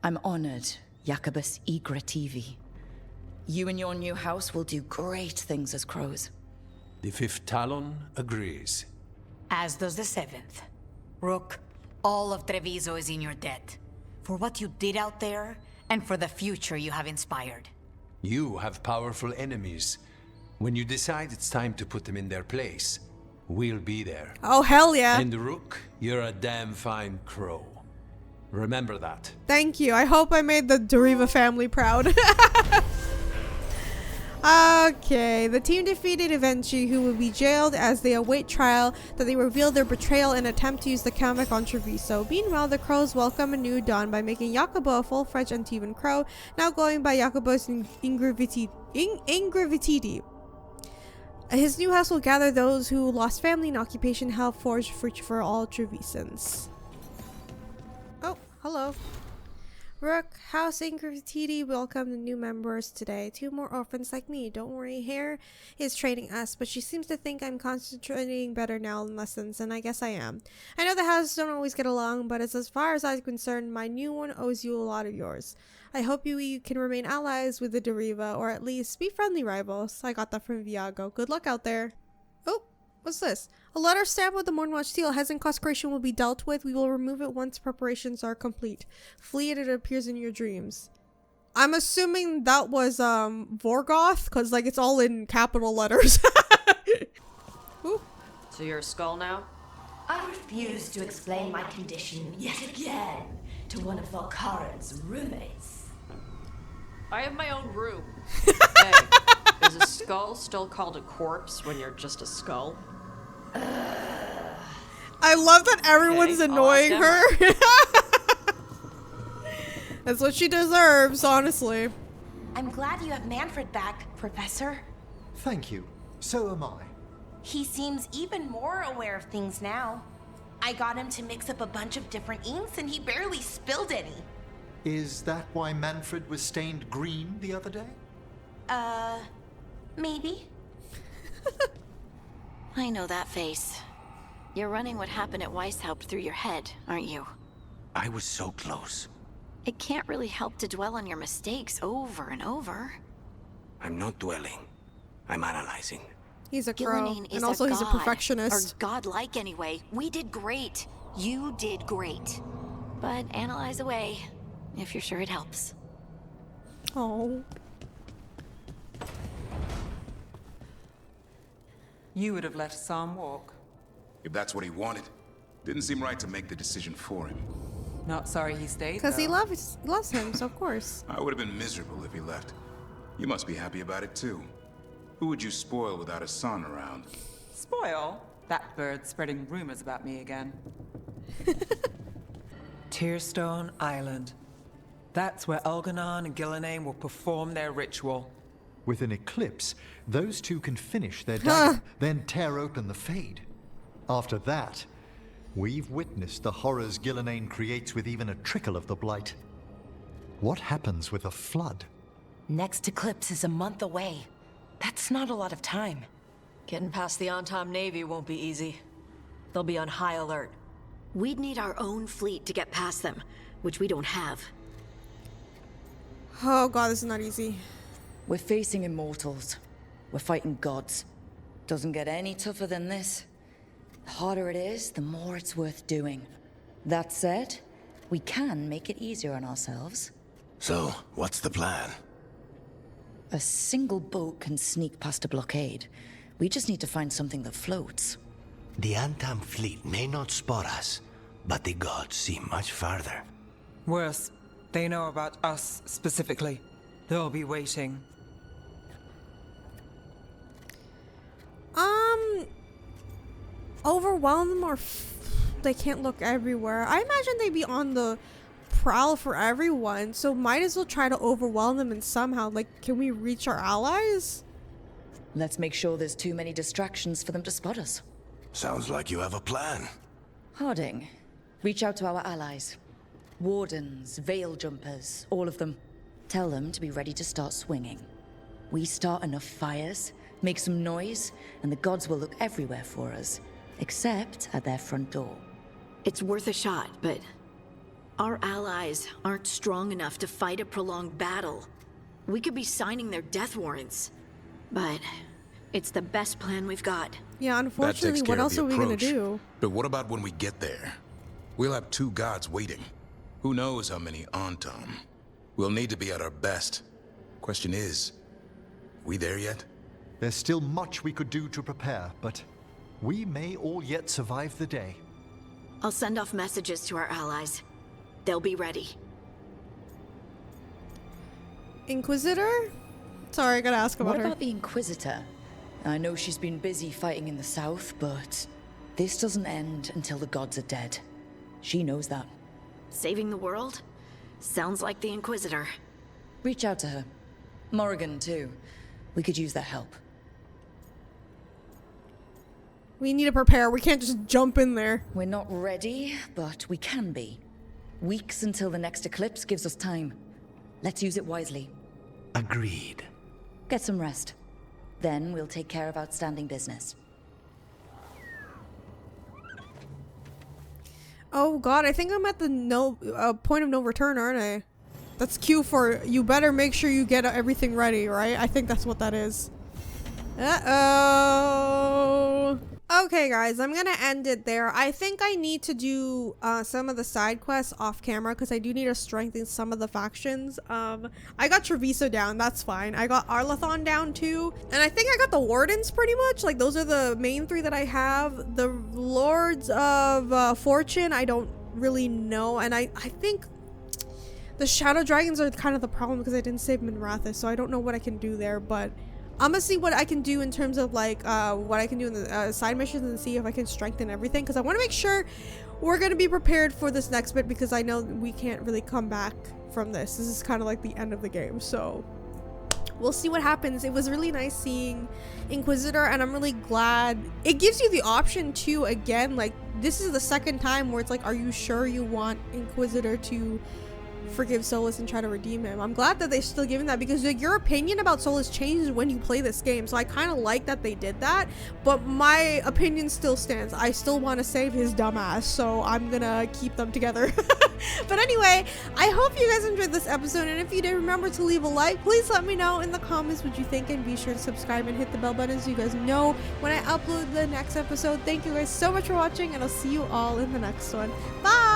I'm honored, Jacobus Igra TV. You and your new house will do great things as crows. The Fifth Talon agrees. As does the 7th. Rook, all of Treviso is in your debt. For what you did out there, and for the future you have inspired. You have powerful enemies. When you decide it's time to put them in their place, we'll be there. Oh, hell yeah. And Rook, you're a damn fine crow. Remember that. Thank you. I hope I made the Deriva family proud. Okay, the team defeated Evenchi, who will be jailed as they await trial, that they reveal their betrayal and attempt to use the comic on Treviso. Meanwhile, the Crows welcome a new dawn by making Jacobo a full-fledged Antivan Crow, now going by Jacobo's Ingravitidi. His new house will gather those who lost family and occupation, help forge future for all Trevisans. Oh, hello. Rook, House Ingravitidi welcome the new members today. 2 more orphans like me. Don't worry, Hare is training us, but she seems to think I'm concentrating better now on lessons, and I guess I am. I know the houses don't always get along, but as far as I'm concerned, my new one owes you a lot of yours. I hope you can remain allies with the Deriva, or at least be friendly rivals. I got that from Viago. Good luck out there. Oh, what's this? A letter stamped with the Mornwatch seal. Hezen consecration will be dealt with. We will remove it once preparations are complete. Flee it appears in your dreams. I'm assuming that was Vorgoth, because like it's all in capital letters. Ooh. So you're a skull now? I refuse to explain my condition yet again to one of Volkaran's roommates. I have my own room. Hey, is a skull still called a corpse when you're just a skull? I love that everyone's annoying her. That's what she deserves, honestly. I'm glad you have Manfred back, Professor. Thank you. So am I. He seems even more aware of things now. I got him to mix up a bunch of different inks and he barely spilled any. Is that why Manfred was stained green the other day? Maybe. I know that face. You're running what happened at Weishaupt through your head, aren't you? I was so close. It can't really help to dwell on your mistakes over and over. I'm not dwelling. I'm analyzing. He's a crow, Gillenane is and also he's a god, perfectionist. Or godlike anyway. We did great. You did great. But analyze away, if you're sure it helps. Oh. You would have let Sam walk. If that's what he wanted. Didn't seem right to make the decision for him. Not sorry he stayed, Because he though. loves him, so of course. I would have been miserable if he left. You must be happy about it too. Who would you spoil without a son around? Spoil? That bird's spreading rumors about me again. Tearstone Island. That's where Elganon and Gillenane will perform their ritual. With an eclipse, those two can finish their dagger, then tear open the Fade. After that, we've witnessed the horrors Gillenane creates with even a trickle of the Blight. What happens with a flood? Next eclipse is a month away. That's not a lot of time. Getting past the Antom Navy won't be easy. They'll be on high alert. We'd need our own fleet to get past them, which we don't have. Oh god, this is not easy. We're facing immortals. We're fighting gods. Doesn't get any tougher than this. The harder it is, the more it's worth doing. That said, we can make it easier on ourselves. So, what's the plan? A single boat can sneak past a blockade. We just need to find something that floats. The Antam fleet may not spot us, but the gods see much farther. Worse, they know about us specifically. They'll be waiting. Overwhelm them or they can't look everywhere. I imagine they'd be on the prowl for everyone, so might as well try to overwhelm them and somehow, like, can we reach our allies? Let's make sure there's too many distractions for them to spot us. Sounds like you have a plan. Harding, reach out to our allies. Wardens, veil jumpers, all of them. Tell them to be ready to start swinging. We start enough fires, make some noise, and the gods will look everywhere for us. Except at their front door. It's worth a shot, but our allies aren't strong enough to fight a prolonged battle. We could be signing their death warrants, but it's the best plan we've got. Yeah, unfortunately, what else are we gonna do? But what about when we get there? We'll have 2 gods waiting. Who knows how many Antom? We'll need to be at our best. Question is, we there yet? There's still much we could do to prepare, but we may all yet survive the day. I'll send off messages to our allies. They'll be ready. Inquisitor? Sorry, I gotta ask about What her. about the Inquisitor? I know she's been busy fighting in the south, but this doesn't end until the gods are dead. She knows that. Saving the world? Sounds like the Inquisitor. Reach out to her. Morrigan, too. We could use their help. We need to prepare. We can't just jump in there. We're not ready, but we can be. Weeks until the next eclipse gives us time. Let's use it wisely. Agreed. Get some rest. Then we'll take care of outstanding business. Oh god, I think I'm at the point of no return, aren't I? That's Q for you better make sure you get everything ready, right? I think that's what that is. Uh-oh. Okay, guys, I'm gonna end it there. I think I need to do some of the side quests off camera because I do need to strengthen some of the factions. I got Treviso down, that's fine. I got Arlathon down too, and I think I got the Wardens pretty much. Like, those are the main three that I have. The Lords of Fortune, I don't really know, and I think the Shadow Dragons are kind of the problem because I didn't save Minrathous, so I don't know what I can do there, but I'm gonna see what I can do in terms of like what I can do in the side missions and see if I can strengthen everything, because I want to make sure we're gonna be prepared for this next bit, because I know we can't really come back from this. This is kind of like the end of the game, so we'll see what happens. It was really nice seeing Inquisitor, and I'm really glad it gives you the option to, again, like, this is the second time where it's like, are you sure you want Inquisitor to forgive Solus and try to redeem him? I'm glad that they're still giving that, because like, your opinion about Solus changes when you play this game, so I kind of like that they did that, but my opinion still stands. I still want to save his dumbass, so I'm gonna keep them together. But anyway, I hope you guys enjoyed this episode, and if you did, remember to leave a like. Please let me know in the comments what you think, and be sure to subscribe and hit the bell button so you guys know when I upload the next episode. Thank you guys so much for watching, and I'll see you all in the next one. Bye!